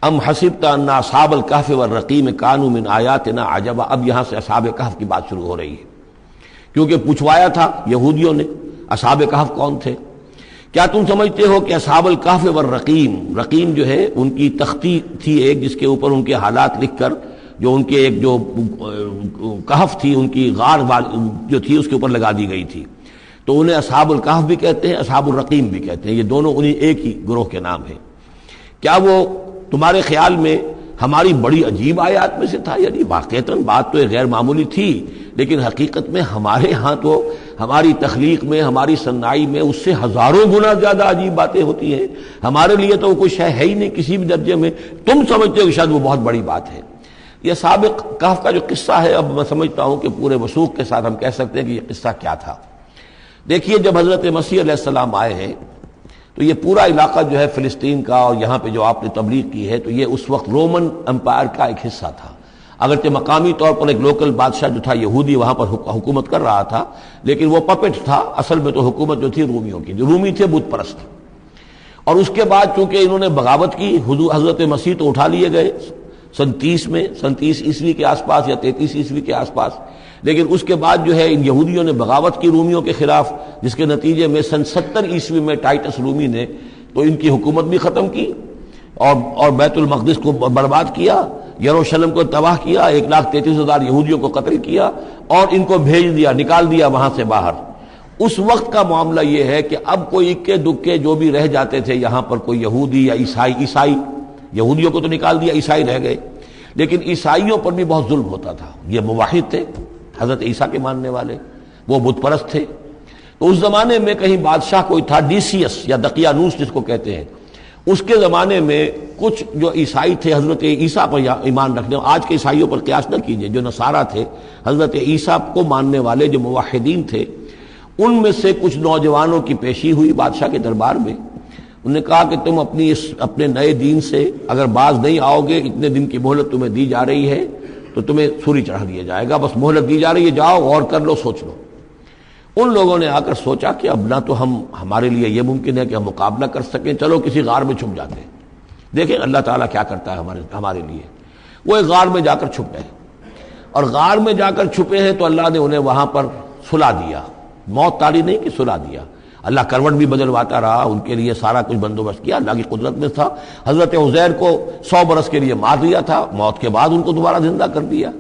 ام حسبت ان اصحاب الکہف والرقیم کانوا من آیاتنا عجبا. اب یہاں سے اصحاب کہف کی بات شروع ہو رہی ہے، کیونکہ پوچھوایا تھا یہودیوں نے اصحاب کہف کون تھے. کیا تم سمجھتے ہو کہ اصحاب الکہف والرقیم، رقیم جو ہے ان کی تختی تھی ایک جس کے اوپر ان کے حالات لکھ کر جو ان کے ایک جو کہف تھی ان کی غار جو تھی اس کے اوپر لگا دی گئی تھی، تو انہیں اصحاب الکہف بھی کہتے ہیں، اصحاب الرقیم بھی کہتے ہیں، یہ دونوں انہیں ایک ہی گروہ کے نام ہیں. کیا وہ تمہارے خیال میں ہماری بڑی عجیب آیات میں سے تھا؟ یعنی واقعتاً بات تو غیر معمولی تھی، لیکن حقیقت میں ہمارے ہاں تو ہماری تخلیق میں، ہماری صنائی میں اس سے ہزاروں گنا زیادہ عجیب باتیں ہوتی ہیں. ہمارے لیے تو وہ کوئی شے ہے ہی نہیں کسی بھی درجے میں، تم سمجھتے ہو کہ شاید وہ بہت بڑی بات ہے. یہ سابق کہف کا جو قصہ ہے، اب میں سمجھتا ہوں کہ پورے وثوق کے ساتھ ہم کہہ سکتے ہیں کہ یہ قصہ کیا تھا. دیکھیے، جب حضرت مسیح علیہ السلام آئے ہیں تو یہ پورا علاقہ جو ہے فلسطین کا اور یہاں پہ جو آپ نے تبلیغ کی ہے، تو یہ اس وقت رومن امپائر کا ایک حصہ تھا. اگرچہ مقامی طور پر ایک لوکل بادشاہ جو تھا یہودی وہاں پر حکومت کر رہا تھا، لیکن وہ پپٹ تھا، اصل میں تو حکومت جو تھی رومیوں کی، جو رومی تھے بت پرست. اور اس کے بعد چونکہ انہوں نے بغاوت کی، حضرت مسیح تو اٹھا لیے گئے سن 30 عیسوی کے آس پاس یا 33 عیسوی کے آس پاس، لیکن اس کے بعد جو ہے ان یہودیوں نے بغاوت کی رومیوں کے خلاف، جس کے نتیجے میں سن 70 عیسوی میں ٹائٹس رومی نے تو ان کی حکومت بھی ختم کی اور بیت المقدس کو برباد کیا، یروشلم کو تباہ کیا، 1,33,000 یہودیوں کو قتل کیا اور ان کو بھیج دیا، نکال دیا وہاں سے باہر. اس وقت کا معاملہ یہ ہے کہ اب کوئی اکے دکے جو بھی رہ جاتے تھے یہاں پر، کوئی یہودی یا عیسائی، یہودیوں کو تو نکال دیا، عیسائی رہ گئے، لیکن عیسائیوں پر بھی بہت ظلم ہوتا تھا. یہ موحد تھے، حضرت عیسیٰ کے ماننے والے، وہ بت پرست تھے. تو اس زمانے میں کہیں بادشاہ کوئی تھا، ڈیسیس یا دقیانوس جس کو کہتے ہیں، اس کے زمانے میں کچھ جو عیسائی تھے حضرت عیسیٰ پر ایمان رکھنے، آج کے عیسائیوں پر قیاس نہ کیجئے، جو نصارہ تھے حضرت عیسیٰ کو ماننے والے جو موحدین تھے، ان میں سے کچھ نوجوانوں کی پیشی ہوئی بادشاہ کے دربار میں. انہوں نے کہا کہ تم اپنے نئے دین سے اگر باز نہیں آؤ گے، اتنے دن کی مہلت تمہیں دی جا رہی ہے تو تمہیں سولی چڑھا دیا جائے گا، بس مہلت دی جا رہی ہے، جاؤ غور کر لو، سوچ لو. ان لوگوں نے آ کر سوچا کہ اب نہ تو ہمارے لیے یہ ممکن ہے کہ ہم مقابلہ کر سکیں، چلو کسی غار میں چھپ جاتے ہیں، دیکھیں اللہ تعالیٰ کیا کرتا ہے ہمارے لیے. وہ ایک غار میں جا کر چھپ گئے، اور غار میں جا کر چھپے ہیں تو اللہ نے انہیں وہاں پر سلا دیا، موت طاری نہیں کہ سلا دیا. اللہ کروٹ بھی بدلواتا رہا، ان کے لیے سارا کچھ بندوبست کیا، اللہ کی قدرت میں تھا. حضرت عزیر کو 100 برس کے لیے مار دیا تھا، موت کے بعد ان کو دوبارہ زندہ کر دیا.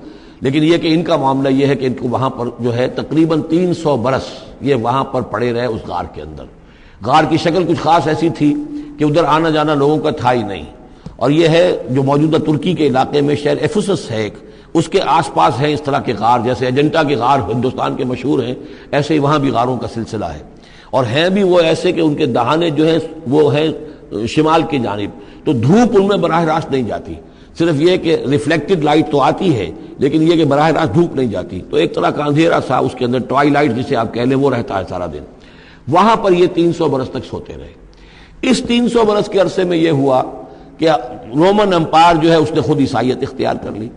لیکن یہ کہ ان کا معاملہ یہ ہے کہ ان کو وہاں پر جو ہے تقریباً 300 برس یہ وہاں پر پڑے رہے اس غار کے اندر. غار کی شکل کچھ خاص ایسی تھی کہ ادھر آنا جانا لوگوں کا تھا ہی نہیں. اور یہ ہے جو موجودہ ترکی کے علاقے میں شہر ایفسس ہے ایک، اس کے آس پاس ہیں اس طرح کے غار، جیسے اجنٹا کے غار ہندوستان کے مشہور ہیں، ایسے ہی وہاں بھی غاروں کا سلسلہ ہے. اور ہیں بھی وہ ایسے کہ ان کے دہانے جو ہیں وہ ہیں شمال کی جانب، تو دھوپ ان میں براہ راست نہیں جاتی، صرف یہ کہ ریفلیکٹڈ لائٹ تو آتی ہے لیکن یہ کہ براہ راست دھوپ نہیں جاتی. تو ایک طرح کا اندھیرا سا اس کے اندر، ٹوائی لائٹ جسے آپ کہہ لیں، وہ رہتا ہے سارا دن. وہاں پر یہ 300 برس تک سوتے رہے. اس 300 برس کے عرصے میں یہ ہوا کہ رومن امپائر جو ہے اس نے خود عیسائیت اختیار کر لی.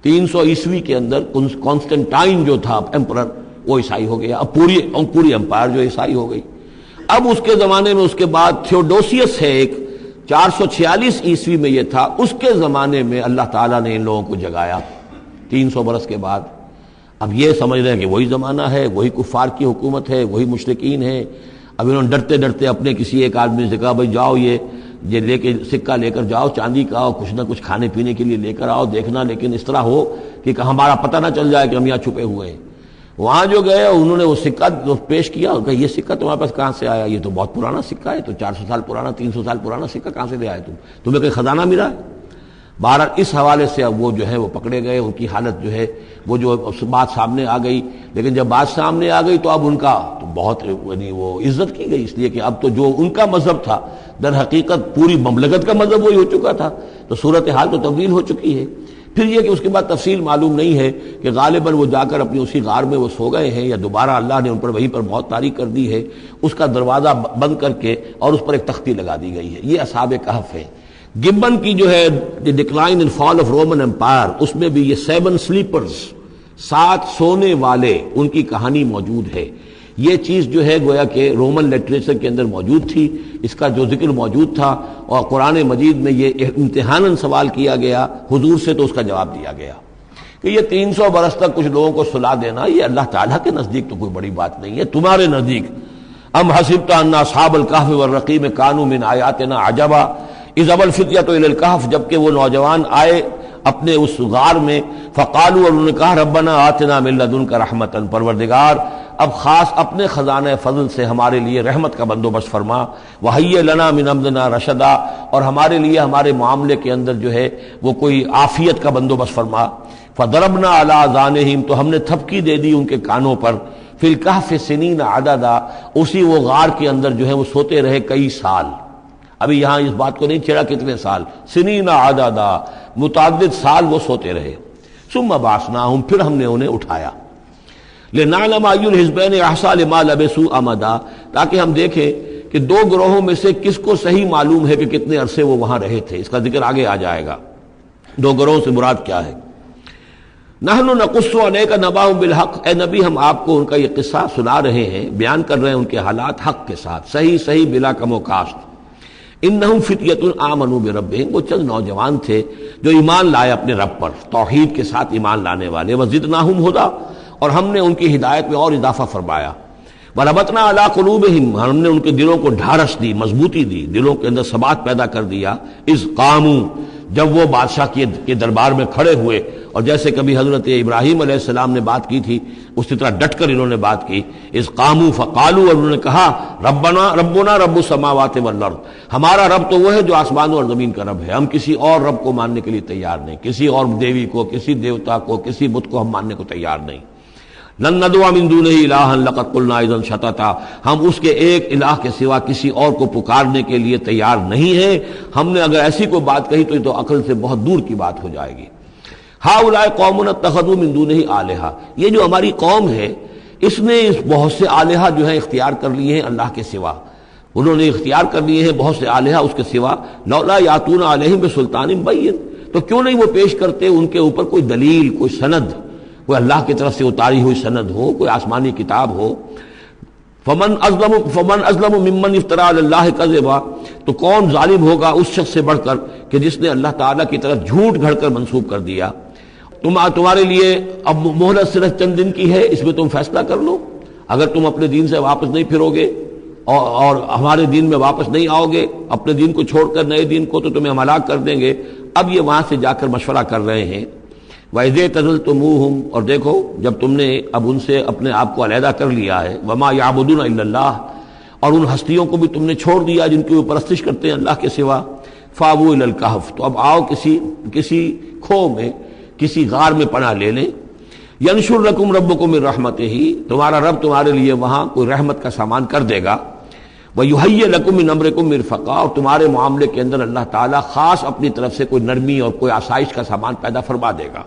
300 عیسوی کے اندر کانسٹنٹائن جو تھا ایمپرر، وہ عیسائی ہو گیا. اب پوری امپائر جو عیسائی ہو گئی. اب اس کے زمانے میں اس کے بعد تھیوڈوسیس ہے ایک، 446 عیسوی میں یہ تھا، اس کے زمانے میں اللہ تعالیٰ نے ان لوگوں کو جگایا 300 برس کے بعد. اب یہ سمجھ رہے ہیں کہ وہی زمانہ ہے، وہی کفار کی حکومت ہے، وہی مشرکین ہے. اب انہوں نے ڈرتے ڈرتے اپنے کسی ایک آدمی سے کہا بھائی جاؤ یہ لے کے سکہ لے کر جاؤ، چاندی کا، اور کچھ نہ کچھ کھانے پینے کے لیے لے کر آؤ، دیکھنا لیکن اس طرح ہو کہ ہمارا پتہ نہ چل جائے کہ ہم یہاں چھپے ہوئے ہیں. وہاں جو گئے انہوں نے وہ سکہ پیش کیا، کہ یہ سکہ تمہارے پاس کہاں سے آیا؟ یہ تو بہت پرانا سکہ ہے، تو 400 سال پرانا، 300 سال پرانا سکہ کہاں سے لے آئے تمہیں کوئی خزانہ ملا ہے؟ بہرحال اس حوالے سے اب وہ جو ہے وہ پکڑے گئے. ان کی حالت جو ہے وہ جو بات سامنے آ گئی، لیکن جب بات سامنے آ گئی تو اب ان کا تو بہت یعنی وہ عزت کی گئی، اس لیے کہ اب تو جو ان کا مذہب تھا در حقیقت پوری مملکت کا مذہب وہی ہو چکا تھا، تو صورتحال تو تبدیل ہو چکی ہے. پھر یہ کہ اس کے بعد تفصیل معلوم نہیں ہے کہ غالباً وہ جا کر اپنی اسی غار میں وہ سو گئے ہیں، یا دوبارہ اللہ نے ان پر وہیں پر موت طاری کر دی ہے، اس کا دروازہ بند کر کے اور اس پر ایک تختی لگا دی گئی ہے. یہ اصحاب کہف ہے. گبن کی جو ہے decline and fall of Roman empire, اس میں بھی یہ 7 سلیپرز، 7 سونے والے، ان کی کہانی موجود ہے. یہ چیز جو ہے گویا کہ رومن لٹریچر کے اندر موجود تھی، اس کا جو ذکر موجود تھا، اور قرآن مجید میں یہ امتحاناً سوال کیا گیا حضور سے، تو اس کا جواب دیا گیا کہ یہ 300 برس تک کچھ لوگوں کو سلا دینا یہ اللہ تعالیٰ کے نزدیک تو کوئی بڑی بات نہیں ہے، تمہارے نزدیک ام حسبت ان اصحاب الکہف والرقیم کانوا من آیاتنا عجبا اذ ابى الفتية الى الكهف، جبکہ وہ نوجوان آئے اپنے اس غار میں، فقالوا، اور انہوں نے کہا ربنا آتنا من لدنک رحمتا، پروردگار اب خاص اپنے خزانہ فضل سے ہمارے لیے رحمت کا بندوبست فرما، وہیئ لنا من امرنا رشدا، اور ہمارے لیے ہمارے معاملے کے اندر جو ہے وہ کوئی عافیت کا بندوبست فرما، فضربنا علی آذانہم، تو ہم نے تھپکی دے دی ان کے کانوں پر، فی الکہف سنین عددا، اسی وہ غار کے اندر جو ہے وہ سوتے رہے کئی سال، ابھی یہاں اس بات کو نہیں چھیڑا کتنے سال، سنین عددا، متعدد سال وہ سوتے رہے، ثم بعثناہم، پھر ہم نے انہیں اٹھایا، لنعلم ای الحزبین احصیٰ لما لبثوا امدا، تاکہ ہم دیکھیں کہ دو گروہوں میں سے کس کو صحیح معلوم ہے کہ کتنے عرصے وہ وہاں رہے تھے، اس کا ذکر آگے آ جائے گا، دو گروہوں سے مراد کیا ہے۔ نحن نقص علیک نبأہم بالحق، اے نبی ہم آپ کو ان کا یہ قصہ سنا رہے ہیں، بیان کر رہے ہیں ان کے حالات حق کے ساتھ، صحیح بلا کم و کاسٹ۔ انہم فتیۃ آمنوا بربہم، وہ چند نوجوان تھے جو ایمان لائے اپنے رب پر، توحید کے ساتھ ایمان لانے والے، وزدناہم ھدی، اور ہم نے ان کی ہدایت میں اور اضافہ فرمایا، وربطنا علی قلوبہم، ہم نے ان کے دلوں کو ڈھارس دی، مضبوطی دی، دلوں کے اندر ثبات پیدا کر دیا، اذ قاموا، جب وہ بادشاہ کے دربار میں کھڑے ہوئے، اور جیسے کبھی حضرت ابراہیم علیہ السلام نے بات کی تھی اسی طرح ڈٹ کر انہوں نے بات کی، اذ قاموا فقالوا، اور انہوں نے کہا ربنا رب السماوات والارض، ہمارا رب تو وہ ہے جو آسمانوں اور زمین کا رب ہے، ہم کسی اور رب کو ماننے کے لیے تیار نہیں، کسی اور دیوی کو، کسی دیوتا کو، کسی بت کو ہم ماننے کو تیار نہیں، لن ندعو من دونہ الہا لقد قلنا اذا شططا، ہم اس کے ایک الہ کے سوا کسی اور کو پکارنے کے لیے تیار نہیں ہیں، ہم نے اگر ایسی کوئی بات کہی تو یہ تو عقل سے بہت دور کی بات ہو جائے گی۔ ہؤلاء قوم اتخذوا من دونہ آلہہ، یہ جو ہماری قوم ہے اس نے بہت سے آلہہ جو ہیں اختیار کر لیے ہیں اللہ کے سوا، انہوں نے اختیار کر لیے ہیں بہت سے آلہہ اس کے سوا، لولا یاتون علیہم بسلطان بین، تو کیوں نہیں وہ پیش کرتے ان کے اوپر کوئی دلیل، کوئی سند، کوئی اللہ کی طرف سے اتاری ہوئی سند ہو، کوئی آسمانی کتاب ہو۔ فمن ازلم ممن افترى علی اللہ کذبا، تو کون ظالم ہوگا اس شخص سے بڑھ کر کہ جس نے اللہ تعالیٰ کی طرف جھوٹ گھڑ کر منسوب کر دیا۔ تمہارے لیے اب مہلت صرف چند دن کی ہے، اس میں تم فیصلہ کر لو، اگر تم اپنے دین سے واپس نہیں پھرو گے اور ہمارے دین میں واپس نہیں آؤ گے، اپنے دین کو چھوڑ کر نئے دین کو، تو تمہیں ہم ہلاک کر دیں گے۔ اب یہ وہاں سے جا کر مشورہ کر رہے ہیں، وَإِذْ اعْتَزَلْتُمُوهُمْ، اور دیکھو جب تم نے اب ان سے اپنے آپ کو علیحدہ کر لیا ہے، وَمَا يَعْبُدُونَ إِلَّا اللَّهَ، اور ان ہستیوں کو بھی تم نے چھوڑ دیا جن کی وہ پرستش کرتے ہیں اللہ کے سوا، فَآوُوا إِلَى الْكَهْفِ، تو اب آؤ کسی کھو میں، کسی غار میں پناہ لے لیں، يَنشُرْ لَكُمْ رَبُّكُم مِّن رَحْمَتِهِ، تمہارا رب تمہارے لیے وہاں کوئی رحمت کا سامان کر دے گا، وَيُهَيِّئْ لَكُم مِّنْ أَمْرِكُم مِّرْفَقًا، اور تمہارے معاملے کے اندر اللہ تعالیٰ خاص اپنی طرف سے کوئی نرمی اور کوئی آسائش کا سامان پیدا فرما دے گا۔